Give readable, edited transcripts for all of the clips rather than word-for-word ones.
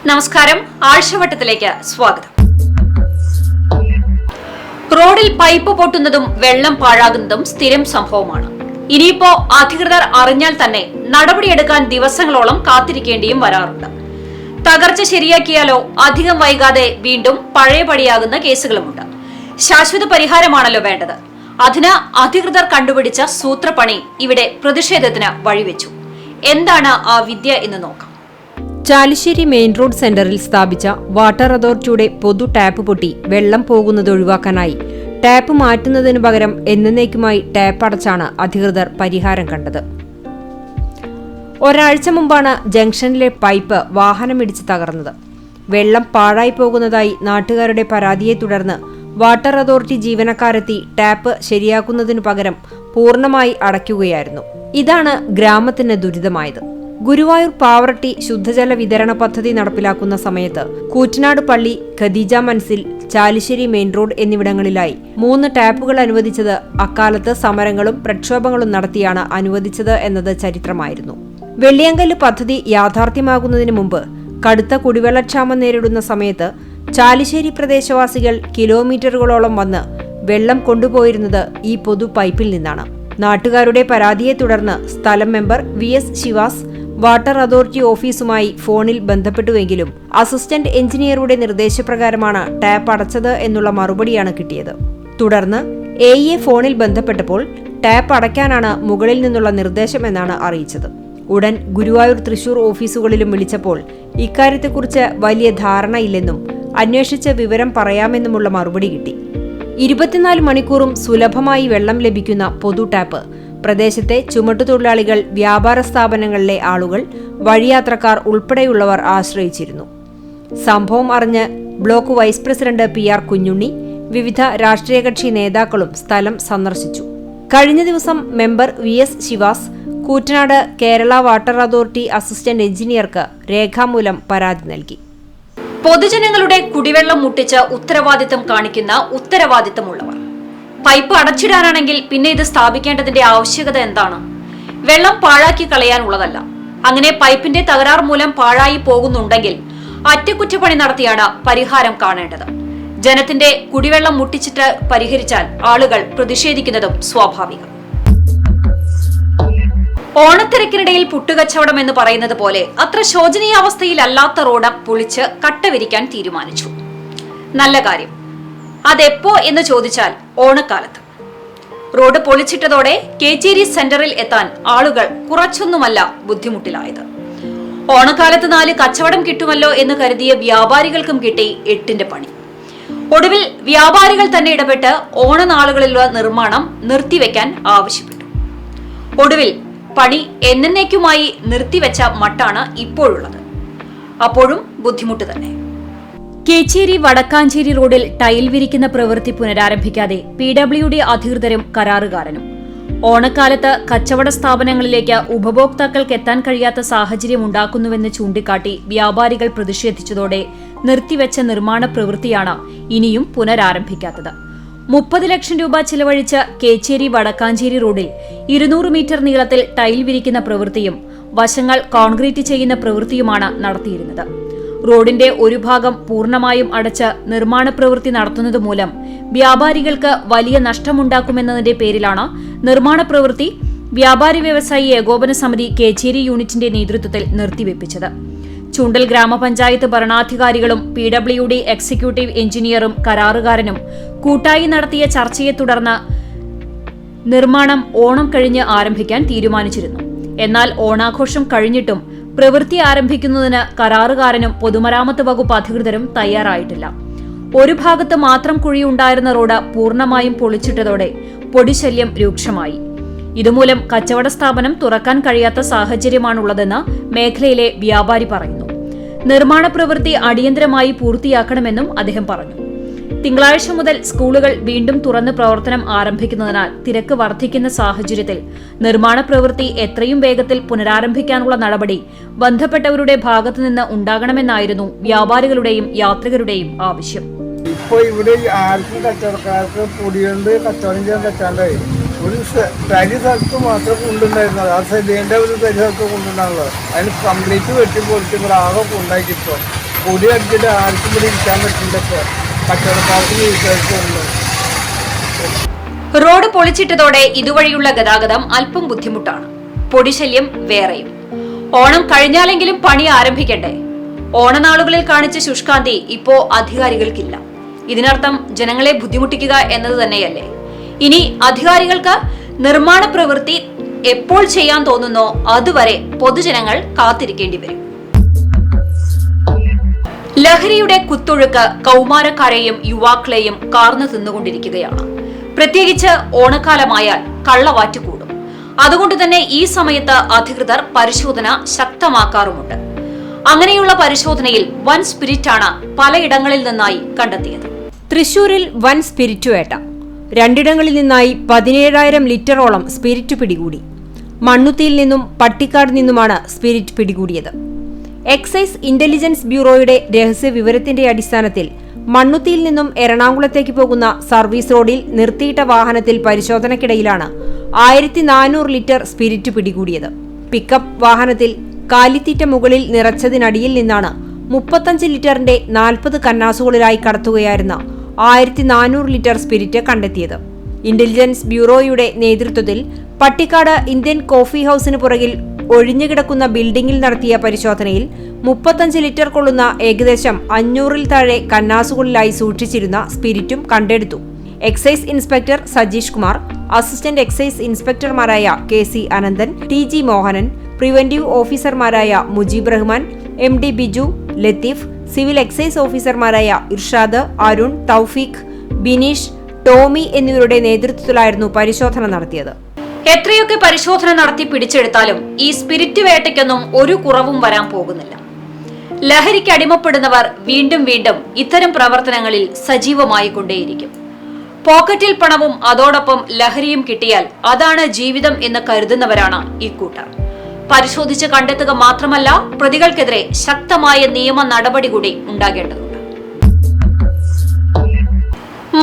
നമസ്കാരം, ആഴ്ചവട്ടത്തിലേക്ക് സ്വാഗതം. റോഡിൽ പൈപ്പ് പൊട്ടുന്നതും വെള്ളം പാഴാകുന്നതും സ്ഥിരം സംഭവമാണ്. ഇനിയിപ്പോ അധികൃതർ അറിഞ്ഞാൽ തന്നെ നടപടിയെടുക്കാൻ ദിവസങ്ങളോളം കാത്തിരിക്കേണ്ടിയും വരാറുണ്ട്. തകർച്ച ശരിയാക്കിയാലോ അധികം വൈകാതെ വീണ്ടും പഴയപടിയാകുന്ന കേസുകളുമുണ്ട്. ശാശ്വത പരിഹാരമാണല്ലോ വേണ്ടത്. അതിന് അധികൃതർ കണ്ടുപിടിച്ച സൂത്രപ്പണി ഇവിടെ പ്രതിഷേധത്തിന് വഴിവെച്ചു. എന്താണ് ആ വിദ്യ എന്ന് നോക്കാം. ചാലിശ്ശേരി മെയിൻ റോഡ് സെന്ററിൽ സ്ഥാപിച്ച വാട്ടർ അതോറിറ്റിയുടെ പൊതു ടാപ്പ് പൊട്ടി വെള്ളം പോകുന്നത് ഒഴിവാക്കാനായി ടാപ്പ് മാറ്റുന്നതിനു പകരം എന്നേക്കുമായി ടാപ്പ് അടച്ചാണ് അധികൃതർ പരിഹാരം കണ്ടത്. ഒരാഴ്ച മുമ്പാണ് ജംഗ്ഷനിലെ പൈപ്പ് വാഹനമിടിച്ച് തകർന്നത്. വെള്ളം പാഴായി പോകുന്നതായി നാട്ടുകാരുടെ പരാതിയെ തുടർന്ന് വാട്ടർ അതോറിറ്റി ജീവനക്കാരെത്തി ടാപ്പ് ശരിയാക്കുന്നതിനു പകരം പൂർണ്ണമായി അടയ്ക്കുകയായിരുന്നു. ഇതാണ് ഗ്രാമത്തിന് ദുരിതമായത്. ഗുരുവായൂർ പാവറട്ടി ശുദ്ധജല വിതരണ പദ്ധതി നടപ്പിലാക്കുന്ന സമയത്ത് കൂറ്റനാട് പള്ളി, ഖദീജ മൻസിൽ, ചാലിശ്ശേരി മെയിൻ റോഡ് എന്നിവിടങ്ങളിലായി 3 ടാപ്പുകൾ അനുവദിച്ചത് അക്കാലത്ത് സമരങ്ങളും പ്രക്ഷോഭങ്ങളും നടത്തിയാണ് അനുവദിച്ചത് എന്നത് ചരിത്രമായിരുന്നു. വെള്ളിയങ്കല്ല് പദ്ധതി യാഥാർത്ഥ്യമാകുന്നതിന് മുമ്പ് കടുത്ത കുടിവെള്ളക്ഷാമം നേരിടുന്ന സമയത്ത് ചാലിശ്ശേരി പ്രദേശവാസികൾ കിലോമീറ്ററുകളോളം വന്ന് വെള്ളം കൊണ്ടുപോയിരുന്നത് ഈ പൊതു പൈപ്പിൽ നിന്നാണ്. നാട്ടുകാരുടെ പരാതിയെ തുടർന്ന് സ്ഥലം മെമ്പർ VS ശിവാസ് വാട്ടർ അതോറിറ്റി ഓഫീസുമായി ഫോണിൽ ബന്ധപ്പെട്ടുവെങ്കിലും അസിസ്റ്റന്റ് എഞ്ചിനീയറുടെ നിർദ്ദേശപ്രകാരമാണ് ടാപ്പ് അടച്ചത് എന്നുള്ള മറുപടിയാണ് കിട്ടിയത്. തുടർന്ന് AE ഫോണിൽ ബന്ധപ്പെട്ടപ്പോൾ ടാപ്പ് അടയ്ക്കാനാണ് മുകളിൽ നിന്നുള്ള നിർദ്ദേശമെന്നാണ് അറിയിച്ചത്. ഉടൻ ഗുരുവായൂർ, തൃശൂർ ഓഫീസുകളിലും വിളിച്ചപ്പോൾ ഇക്കാര്യത്തെക്കുറിച്ച് വലിയ ധാരണയില്ലെന്നും അന്വേഷിച്ച് വിവരം പറയാമെന്നുമുള്ള മറുപടി കിട്ടി. 24 മണിക്കൂറും സുലഭമായി വെള്ളം ലഭിക്കുന്ന പൊതു ടാപ്പ് പ്രദേശത്തെ ചുമട്ടുതൊഴിലാളികൾ, വ്യാപാര സ്ഥാപനങ്ങളിലെ ആളുകൾ, വഴിയാത്രക്കാർ ഉൾപ്പെടെയുള്ളവർ ആശ്രയിച്ചിരുന്നു. സംഭവം അറിഞ്ഞ് block vice president PR Kunhunni, വിവിധ രാഷ്ട്രീയ കക്ഷി നേതാക്കളും സ്ഥലം സന്ദർശിച്ചു. കഴിഞ്ഞ ദിവസം member VS Sivas Koottanad Kerala water authority assistant എഞ്ചിനീയർക്ക് രേഖാമൂലം പരാതി നൽകി. പൊതുജനങ്ങളുടെ കുടിവെള്ളം മുട്ടിച്ച് ഉത്തരവാദിത്തം കാണിക്കുന്ന ഉത്തരവാദിത്തമുള്ളവർ. പൈപ്പ് അടച്ചിടാനാണെങ്കിൽ പിന്നെ ഇത് സ്ഥാപിക്കേണ്ടതിന്റെ ആവശ്യകത എന്താണ്? വെള്ളം പാഴാക്കി കളയാനുള്ളതല്ല. അങ്ങനെ പൈപ്പിന്റെ തകരാർ മൂലം പാഴായി പോകുന്നുണ്ടെങ്കിൽ അറ്റകുറ്റപ്പണി നടത്തിയാണ് പരിഹാരം കാണേണ്ടത്. ജനത്തിന്റെ കുടിവെള്ളം മുട്ടിച്ചിട്ട് പരിഹരിച്ചാൽ ആളുകൾ പ്രതിഷേധിക്കുന്നതും സ്വാഭാവികം. ഓണത്തിരക്കിനിടയിൽ പുട്ടുകച്ചവടം എന്ന് പറയുന്നത് പോലെ അത്ര ശോചനീയാവസ്ഥയിലല്ലാത്ത റോഡ് പൊളിച്ച് കട്ട വിരിക്കാൻ തീരുമാനിച്ചു. നല്ല കാര്യം. അതെപ്പോ എന്ന് ചോദിച്ചാൽ ഓണക്കാലത്ത്. റോഡ് പൊളിച്ചിട്ടതോടെ കേച്ചേരി സെന്ററിൽ എത്താൻ ആളുകൾ കുറച്ചൊന്നുമല്ല ബുദ്ധിമുട്ടിലായത്. ഓണക്കാലത്ത് 4 കച്ചവടം കിട്ടുമല്ലോ എന്ന് കരുതിയ വ്യാപാരികൾക്കും കിട്ടി 8ന്റെ പണി. ഒടുവിൽ വ്യാപാരികൾ തന്നെ ഇടപെട്ട് ഓണനാളുകളിലുള്ള നിർമ്മാണം നിർത്തിവെക്കാൻ ആവശ്യപ്പെട്ടു. ഒടുവിൽ പണി എന്നേക്കുമായി നിർത്തിവെച്ച മട്ടാണ് ഇപ്പോഴുള്ളത്. അപ്പോഴും ബുദ്ധിമുട്ട് തന്നെ. കേച്ചേരി വടക്കാഞ്ചേരി റോഡിൽ ടൈൽ വിരിക്കുന്ന പ്രവൃത്തി പുനരാരംഭിക്കാതെ PWD അധികൃതരും കരാറുകാരനും. ഓണക്കാലത്ത് കച്ചവട സ്ഥാപനങ്ങളിലേക്ക് ഉപഭോക്താക്കൾക്ക് എത്താൻ കഴിയാത്ത സാഹചര്യം ഉണ്ടാക്കുന്നുവെന്ന് ചൂണ്ടിക്കാട്ടി വ്യാപാരികൾ പ്രതിഷേധിച്ചതോടെ നിർത്തിവെച്ച നിർമ്മാണ പ്രവൃത്തിയാണ് ഇനിയും പുനരാരംഭിക്കാത്തത്. 30 ലക്ഷം രൂപ ചിലവഴിച്ച് കേച്ചേരി വടക്കാഞ്ചേരി റോഡിൽ 200 മീറ്റർ നീളത്തിൽ ടൈൽ വിരിക്കുന്ന പ്രവൃത്തിയും വശങ്ങൾ കോൺക്രീറ്റ് ചെയ്യുന്ന പ്രവൃത്തിയുമാണ് നടത്തിയിരുന്നത്. റോഡിന്റെ ഒരു ഭാഗം പൂർണ്ണമായും അടച്ച് നിർമ്മാണ പ്രവൃത്തി നടത്തുന്നത് മൂലം വ്യാപാരികൾക്ക് വലിയ നഷ്ടമുണ്ടാക്കുമെന്നതിന്റെ പേരിലാണ് നിർമ്മാണ പ്രവൃത്തി വ്യാപാരി വ്യവസായി ഏകോപന സമിതി കേച്ചേരി യൂണിറ്റിന്റെ നേതൃത്വത്തിൽ നിർത്തിവെപ്പിച്ചത്. ചൂണ്ടൽ ഗ്രാമപഞ്ചായത്ത് ഭരണാധികാരികളും PWD എക്സിക്യൂട്ടീവ് എഞ്ചിനീയറും കരാറുകാരനും കൂട്ടായി നടത്തിയ ചർച്ചയെ തുടർന്ന് നിർമ്മാണം ഓണം കഴിഞ്ഞ് ആരംഭിക്കാൻ തീരുമാനിച്ചിരുന്നു. എന്നാൽ ഓണാഘോഷം കഴിഞ്ഞിട്ടും പ്രവൃത്തി ആരംഭിക്കുന്നതിന് കരാറുകാരനും പൊതുമരാമത്ത് വകുപ്പ് അധികൃതരും തയ്യാറായിട്ടില്ല. ഒരു ഭാഗത്ത് മാത്രം കുഴിയുണ്ടായിരുന്ന റോഡ് പൂർണ്ണമായും പൊളിച്ചിട്ടതോടെ പൊടിശല്യം രൂക്ഷമായി. ഇതുമൂലം കച്ചവട സ്ഥാപനം തുറക്കാൻ കഴിയാത്ത സാഹചര്യമാണുള്ളതെന്ന് മേഖലയിലെ വ്യാപാരി പറയുന്നു. നിർമ്മാണ പ്രവൃത്തി അടിയന്തരമായി പൂർത്തിയാക്കണമെന്നും അദ്ദേഹം പറഞ്ഞു. തിങ്കളാഴ്ച മുതൽ സ്കൂളുകൾ വീണ്ടും തുറന്ന് പ്രവർത്തനം ആരംഭിക്കുന്നതിനാൽ തിരക്ക് വർദ്ധിക്കുന്ന സാഹചര്യത്തിൽ നിർമ്മാണ പ്രവൃത്തി എത്രയും വേഗത്തിൽ പുനരാരംഭിക്കാനുള്ള നടപടി ബന്ധപ്പെട്ടവരുടെ ഭാഗത്തുനിന്ന് ഉണ്ടാകണമെന്നായിരുന്നു വ്യാപാരികളുടെയും യാത്രികരുടെയും ആവശ്യം. ഇപ്പോൾ ഇവിടെ ആർക്കും കച്ചവടക്കാർക്ക് പൊടിയുണ്ട് കച്ചവടം ചെയ്യാൻ പറ്റാണ്ടായി. ഒരു തരി സ്ഥലത്ത് മാത്രം കൊണ്ടുണ്ടായിരുന്നത്. ആ സെല്ലിൻ്റെ ഒരു തരി സ്ഥലത്ത് കൊണ്ടുണ്ടാകുന്നത്. അതിന് കംപ്ലീറ്റ് വെട്ടി പൊളിച്ച് ഇവിടെ ആകെ കൊണ്ടാക്കിപ്പോൾ പൊടി അടിച്ചിട്ട് ആർക്കും ഇവിടെ ഇരിക്കാൻ പറ്റില്ല. കച്ചവടക്കാർക്ക് വീട്ടുകാർക്കുണ്ട്. റോഡ് പൊളിച്ചിട്ടതോടെ ഇതുവഴിയുള്ള ഗതാഗതം അല്പം ബുദ്ധിമുട്ടാണ്. പൊടിശല്യം വേറെയും. ഓണം കഴിഞ്ഞാലെങ്കിലും പണി ആരംഭിക്കണ്ടേ? ഓണനാളുകളിൽ കാണിച്ച ശുഷ്കാന്തി ഇപ്പോ അധികാരികൾക്കില്ല. ഇതിനർത്ഥം ജനങ്ങളെ ബുദ്ധിമുട്ടിക്കുക എന്നത് തന്നെയല്ലേ? ഇനി അധികാരികൾക്ക് നിർമ്മാണ പ്രവൃത്തി എപ്പോൾ ചെയ്യാൻ തോന്നുന്നോ അതുവരെ പൊതുജനങ്ങൾ കാത്തിരിക്കേണ്ടി വരും. ലഹരിയുടെ കുത്തൊഴുക്ക് കൗമാരക്കാരെയും യുവാക്കളെയും കാർന്നു തിന്നുകൊണ്ടിരിക്കുകയാണ്. പ്രത്യേകിച്ച് ഓണക്കാലമായാൽ കള്ളവാറ്റ് കൂടും. അതുകൊണ്ട് തന്നെ ഈ സമയത്ത് അധികൃതർ പരിശോധന ശക്തമാക്കാറുമുണ്ട്. അങ്ങനെയുള്ള പരിശോധനയിൽ വൻ സ്പിരിറ്റാണ് പലയിടങ്ങളിൽ നിന്നായി കണ്ടെത്തിയത്. തൃശൂരിൽ വൻ സ്പിരിറ്റ് വേട്ട. രണ്ടിടങ്ങളിൽ നിന്നായി 17,000 ലിറ്ററോളം സ്പിരിറ്റ് പിടികൂടി. മണ്ണുത്തിയിൽ നിന്നും പട്ടിക്കാട് നിന്നുമാണ് സ്പിരിറ്റ് പിടികൂടിയത്. എക്സൈസ് ഇന്റലിജൻസ് ബ്യൂറോയുടെ രഹസ്യ വിവരത്തിന്റെ അടിസ്ഥാനത്തിൽ മണ്ണുത്തിയിൽ നിന്നും എറണാകുളത്തേക്ക് പോകുന്ന സർവീസ് റോഡിൽ നിർത്തിയിട്ട വാഹനത്തിൽ പരിശോധനയ്ക്കിടയിലാണ് 1400 ലിറ്റർ സ്പിരിറ്റ് പിടികൂടിയത്. പിക്കപ്പ് വാഹനത്തിൽ കാലിത്തീറ്റ മുകളിൽ നിറച്ചതിനടിയിൽ നിന്നാണ് 35 ലിറ്ററിന്റെ 40 കന്നാസുകളിലായി കടത്തുകയായിരുന്ന 1400 ലിറ്റർ സ്പിരിറ്റ് കണ്ടെത്തിയത്. ഇന്റലിജൻസ് ബ്യൂറോയുടെ നേതൃത്വത്തിൽ പട്ടിക്കാട് ഇന്ത്യൻ കോഫി ഹൌസിന് പുറകിൽ ഒഴിഞ്ഞുകിടക്കുന്ന ബിൽഡിംഗിൽ നടത്തിയ പരിശോധനയിൽ 35 ലിറ്റർ കൊള്ളുന്ന ഏകദേശം 500-ൽ താഴെ കന്നാസുകളിലായി സൂക്ഷിച്ചിരുന്ന സ്പിരിറ്റും കണ്ടെടുത്തു. Excise inspector Sajeesh Kumar, assistant excise ഇൻസ്പെക്ടർമാരായ KC Ananthan, TG Mohanan, preventive ഓഫീസർമാരായ Mujeeb Rahman, MD Biju, Latheef, civil excise ഓഫീസർമാരായ ഇർഷാദ്, അരുൺ, തൗഫീഖ്, ബിനീഷ്, ടോമി എന്നിവരുടെ നേതൃത്വത്തിലായിരുന്നു പരിശോധന നടത്തിയത്. എത്രയൊക്കെ പരിശോധന നടത്തി പിടിച്ചെടുത്താലും ഈ സ്പിരിറ്റ് വേട്ടയ്ക്കൊന്നും ഒരു കുറവും വരാൻ പോകുന്നില്ല. ലഹരിക്ക് അടിമപ്പെടുന്നവർ വീണ്ടും വീണ്ടും ഇത്തരം പ്രവർത്തനങ്ങളിൽ സജീവമായി കൊണ്ടേയിരിക്കും. പോക്കറ്റിൽ പണവും അതോടൊപ്പം ലഹരിയും കിട്ടിയാൽ അതാണ് ജീവിതം എന്ന് കരുതുന്നവരാണ് ഇക്കൂട്ടർ. പരിശോധിച്ച് കണ്ടെത്തുക മാത്രമല്ല, പ്രതികൾക്കെതിരെ ശക്തമായ നിയമ നടപടി കൂടി ഉണ്ടാകേണ്ടതുണ്ട്.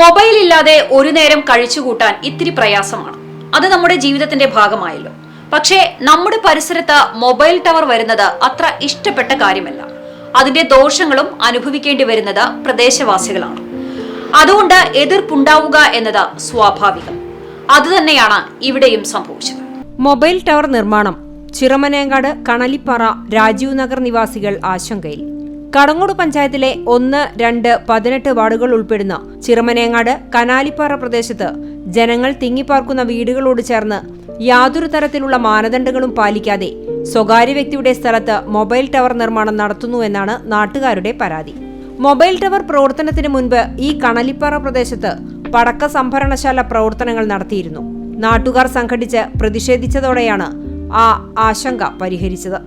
മൊബൈൽ ഇല്ലാതെ ഒരു നേരം കഴിച്ചുകൂട്ടാൻ ഇത്തിരി പ്രയാസമാണ്. അത് നമ്മുടെ ജീവിതത്തിന്റെ ഭാഗമായല്ലോ. പക്ഷേ നമ്മുടെ പരിസരത്ത് മൊബൈൽ ടവർ വരുന്നത് അത്ര ഇഷ്ടപ്പെട്ട കാര്യമല്ല. അതിന്റെ ദോഷങ്ങളും അനുഭവിക്കേണ്ടി വരുന്നത് പ്രദേശവാസികളാണ്. അതുകൊണ്ട് എതിർപ്പുണ്ടാവുക എന്നത് സ്വാഭാവികം. അതുതന്നെയാണ് ഇവിടെയും സംഭവിച്ചത്. മൊബൈൽ ടവർ നിർമ്മാണം. ചിറമനേങ്ങാട് കണലിപ്പാറ രാജീവ് നഗർ നിവാസികൾ ആശങ്കയിൽ. കടങ്ങോട് പഞ്ചായത്തിലെ 1, 2, 18 വാർഡുകൾ ഉൾപ്പെടുന്ന ചിറമനേങ്ങാട് കനാലിപ്പാറ പ്രദേശത്ത് ജനങ്ങൾ തിങ്ങിപ്പാർക്കുന്ന വീടുകളോട് ചേർന്ന് യാതൊരു തരത്തിലുള്ള മാനദണ്ഡങ്ങളും പാലിക്കാതെ സ്വകാര്യ വ്യക്തിയുടെ സ്ഥലത്ത് മൊബൈൽ ടവർ നിർമ്മാണം നടത്തുന്നുവെന്നാണ് നാട്ടുകാരുടെ പരാതി. മൊബൈൽ ടവർ പ്രവർത്തനത്തിന് മുൻപ് ഈ കണലിപ്പാറ പ്രദേശത്ത് പടക്ക സംഭരണശാല പ്രവർത്തനങ്ങൾ നടത്തിയിരുന്നു. നാട്ടുകാർ സംഘടിച്ച് പ്രതിഷേധിച്ചതോടെയാണ് ആ ആശങ്ക പരിഹരിച്ചത്.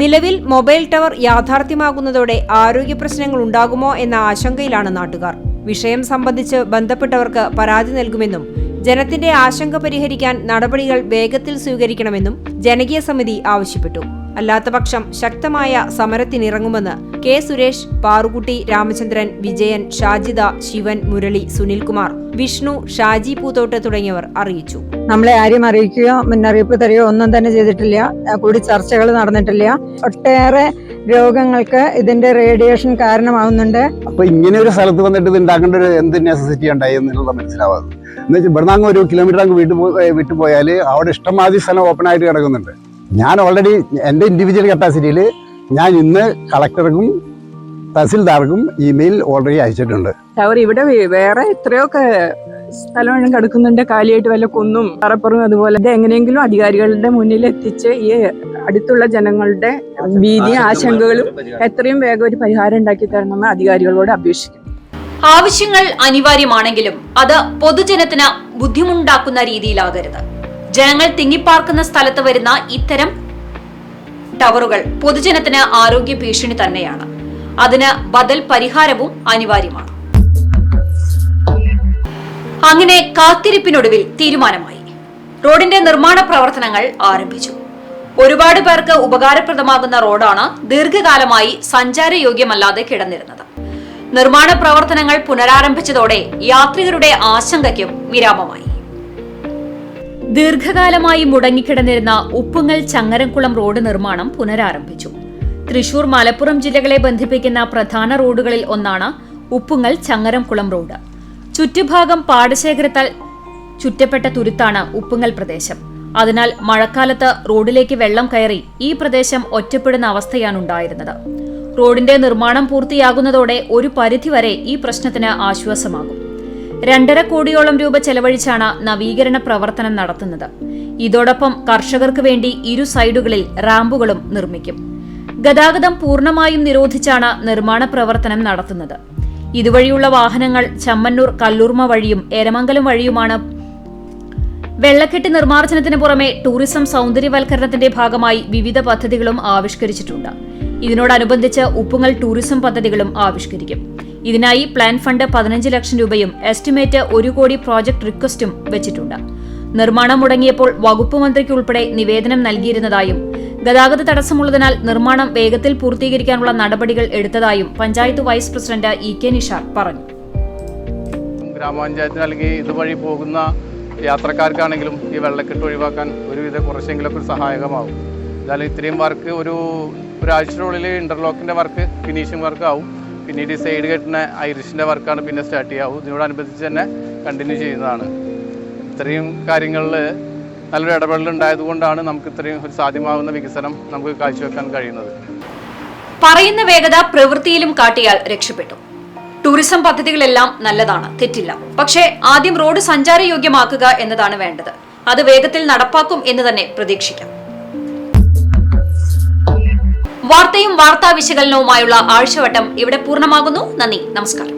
നിലവിൽ മൊബൈൽ ടവർ യാഥാർത്ഥ്യമാകുന്നതോടെ ആരോഗ്യ പ്രശ്നങ്ങൾ ഉണ്ടാകുമോ എന്ന ആശങ്കയിലാണ് നാട്ടുകാർ. വിഷയം സംബന്ധിച്ച് ബന്ധപ്പെട്ടവർക്ക് പരാതി നൽകുമെന്നും ജനത്തിന്റെ ആശങ്ക പരിഹരിക്കാൻ നടപടികൾ വേഗത്തിൽ സ്വീകരിക്കണമെന്നും ജനകീയ സമിതി ആവശ്യപ്പെട്ടു. അല്ലാത്തപക്ഷം ശക്തമായ സമരത്തിനിറങ്ങുമെന്ന് കെ സുരേഷ്, പാറുകുട്ടി, രാമചന്ദ്രൻ, വിജയൻ, ഷാജിദ, ശിവൻ, മുരളി, സുനിൽകുമാർ, വിഷ്ണു, ഷാജി പൂത്തോട്ട് തുടങ്ങിയവർ അറിയിച്ചു. നമ്മളെ ആരും അറിയിക്കുകയോ മുന്നറിയിപ്പ് തരികയോ ഒന്നും തന്നെ ചെയ്തിട്ടില്ല. കൂടി ചർച്ചകൾ നടന്നിട്ടില്ല. ഒട്ടേറെ രോഗങ്ങൾക്ക് ഇതിന്റെ റേഡിയേഷൻ കാരണമാവുന്നുണ്ട്. അപ്പൊ ഇങ്ങനെ ഒരു സ്ഥലത്ത് വന്നിട്ട് ഇത് ഉണ്ടാക്കേണ്ട ഒരു എന്ത് നെസസിറ്റി ഉണ്ടായി എന്നുള്ളത് മനസ്സിലാവാതെ എന്ന് വെച്ചാൽ ഇവിടുന്ന് അങ്ങ് 1 കിലോമീറ്റർ അങ്ങ് വിട്ടുപോയാൽ അവിടെ ഇഷ്ടമാതിരി സ്ഥലം ഓപ്പൺ ആയിട്ട് കിടക്കുന്നുണ്ട്. ഞാൻ ഓൾറെഡി എൻ്റെ ഇൻഡിവിജ്വൽ കപ്പാസിറ്റിയിൽ ഞാൻ ഇന്ന് കളക്ടർക്കും തഹസിൽദാർക്കും ഇമെയിൽ ഓൾറെഡി അയച്ചിട്ടുണ്ട്. ടവർ ഇവിടെ വേറെ എത്രയൊക്കെ സ്ഥലം കിടക്കുന്നുണ്ട്, കാലിയായിട്ട് വല്ല കുന്നും പറപ്പുറം. അതുപോലെ ഇത് എങ്ങനെയെങ്കിലും അധികാരികളുടെ മുന്നിൽ എത്തിച്ച് ഈ അടുത്തുള്ള ജനങ്ങളുടെ ഭീതിയും ആശങ്കകളും എത്രയും വേഗം ഒരു പരിഹാരം ഉണ്ടാക്കി തരണമെന്ന് അധികാരികളോട് അപേക്ഷിക്കുന്നു. ആവശ്യങ്ങൾ അനിവാര്യമാണെങ്കിലും അത് പൊതുജനത്തിന് ബുദ്ധിമുട്ടുണ്ടാക്കുന്ന രീതിയിലാകരുത്. ജനങ്ങൾ തിങ്ങിപ്പാർക്കുന്ന സ്ഥലത്ത് വരുന്ന ഇത്തരം ടവറുകൾ പൊതുജനത്തിന് ആരോഗ്യ ഭീഷണി തന്നെയാണ്. അതിന് ബദൽ പരിഹാരവും അനിവാര്യമാണ്. അങ്ങനെ കാത്തിരിപ്പിനൊടുവിൽ തീരുമാനമായി. റോഡിന്റെ നിർമ്മാണ പ്രവർത്തനങ്ങൾ ആരംഭിച്ചു. ഒരുപാട് പേർക്ക് ഉപകാരപ്രദമാകുന്ന റോഡാണ് ദീർഘകാലമായി സഞ്ചാരയോഗ്യമല്ലാതെ കിടന്നിരുന്നത്. നിർമ്മാണ പ്രവർത്തനങ്ങൾ പുനരാരംഭിച്ചതോടെ യാത്രികരുടെ ആശങ്കയ്ക്കും വിരാമമായി. ദീർഘകാലമായി മുടങ്ങിക്കിടന്നിരുന്ന ഉപ്പുങ്ങൽ ചങ്ങരംകുളം റോഡ് നിർമ്മാണം പുനരാരംഭിച്ചു. തൃശൂർ മലപ്പുറം ജില്ലകളെ ബന്ധിപ്പിക്കുന്ന പ്രധാന റോഡുകളിൽ ഒന്നാണ് ഉപ്പുങ്ങൽ ചങ്ങരംകുളം റോഡ്. ചുറ്റുഭാഗം പാടശേഖരത്താൽ ചുറ്റപ്പെട്ട തുരുത്താണ് ഉപ്പുങ്ങൽ പ്രദേശം. അതിനാൽ മഴക്കാലത്ത് റോഡിലേക്ക് വെള്ളം കയറി ഈ പ്രദേശം ഒറ്റപ്പെടുന്ന അവസ്ഥയാണുണ്ടായിരുന്നത്. റോഡിന്റെ നിർമ്മാണം പൂർത്തിയാകുന്നതോടെ ഒരു പരിധിവരെ ഈ പ്രശ്നത്തിന് ആശ്വാസമാകും. 2.5 കോടിയോളം രൂപ ചെലവഴിച്ചാണ് നവീകരണ പ്രവർത്തനം നടത്തുന്നത്. ഇതോടൊപ്പം കർഷകർക്ക് വേണ്ടി ഇരു സൈഡുകളിൽ റാമ്പുകളും നിർമ്മിക്കും. ഗതാഗതം പൂർണ്ണമായും നിരോധിച്ചാണ് നിർമ്മാണ പ്രവർത്തനം നടത്തുന്നത്. ഇതുവഴിയുള്ള വാഹനങ്ങൾ ചമ്മന്നൂർ കല്ലൂർമ വഴിയും എരമംഗലം വഴിയുമാണ്. വെള്ളക്കെട്ട് നിർമ്മാർജ്ജനത്തിന് പുറമെ ടൂറിസം സൗന്ദര്യവൽക്കരണത്തിന്റെ ഭാഗമായി വിവിധ പദ്ധതികളും ആവിഷ്കരിച്ചിട്ടുണ്ട്. ഇതിനോടനുബന്ധിച്ച് ഉപ്പുങ്ങൽ ടൂറിസം പദ്ധതികളും ആവിഷ്കരിക്കും. ഇതിനായി പ്ലാൻ ഫണ്ട് 15 ലക്ഷം രൂപയും എസ്റ്റിമേറ്റ് 1 കോടി പ്രോജക്ട് റിക്വസ്റ്റും വെച്ചിട്ടുണ്ട്. നിർമ്മാണം മുടങ്ങിയപ്പോൾ വകുപ്പ് മന്ത്രിക്ക് ഉൾപ്പെടെ നിവേദനം നൽകിയിരുന്നതായും ഗതാഗത തടസ്സമുള്ളതിനാൽ നിർമ്മാണം വേഗത്തിൽ പൂർത്തീകരിക്കാനുള്ള നടപടികൾ എടുത്തതായും panchayat vice president EK Nishar പറഞ്ഞു. ഗ്രാമപഞ്ചായത്തിന് അല്ലെങ്കിൽ ഇതുവഴി പോകുന്ന യാത്രക്കാർക്കാണെങ്കിലും ഈ വെള്ളക്കെട്ട് ഒഴിവാക്കാൻ ഒരുവിധ കുറച്ചെങ്കിലൊക്കെ സഹായകമാവും. എന്തായാലും ഇത്രയും വർക്ക് ഒരാഴ്ചയുടെ ഇന്റർലോക്കിന്റെ വർക്ക് ഫിനിഷിംഗ് വർക്ക് ആവും. പിന്നീട് ഈ സൈഡ് കെട്ടുന്ന ഐറിഷിന്റെ വർക്കാണ് പിന്നെ സ്റ്റാർട്ട് ചെയ്യാവും. ഇതിനോടനുബന്ധിച്ച് തന്നെ കണ്ടിന്യൂ ചെയ്യുന്നതാണ്. ഇത്രയും കാര്യങ്ങളിൽ നല്ലൊരു ഇടപെടലുണ്ടായതുകൊണ്ടാണ് നമുക്ക് ഇത്രയും ഒരു സാധ്യമാകുന്ന വികസനം നമുക്ക് കാഴ്ചവെക്കാൻ കഴിയുന്നത്. പറയുന്ന വേഗത പ്രവൃത്തിയിലും കാട്ടിയാൽ രക്ഷപ്പെട്ടു. ടൂറിസം പദ്ധതികളെല്ലാം നല്ലതാണ്, തെറ്റില്ല. പക്ഷേ ആദ്യം റോഡ് സഞ്ചാരയോഗ്യമാക്കുക എന്നതാണ് വേണ്ടത്. അത് വേഗത്തിൽ നടപ്പാക്കും എന്ന് തന്നെ പ്രതീക്ഷിക്കാം. വാർത്തയും വാർത്താ വിശകലനവുമായുള്ള ആഴ്ചവട്ടം ഇവിടെ പൂർണ്ണമാകുന്നു. നന്ദി, നമസ്കാരം.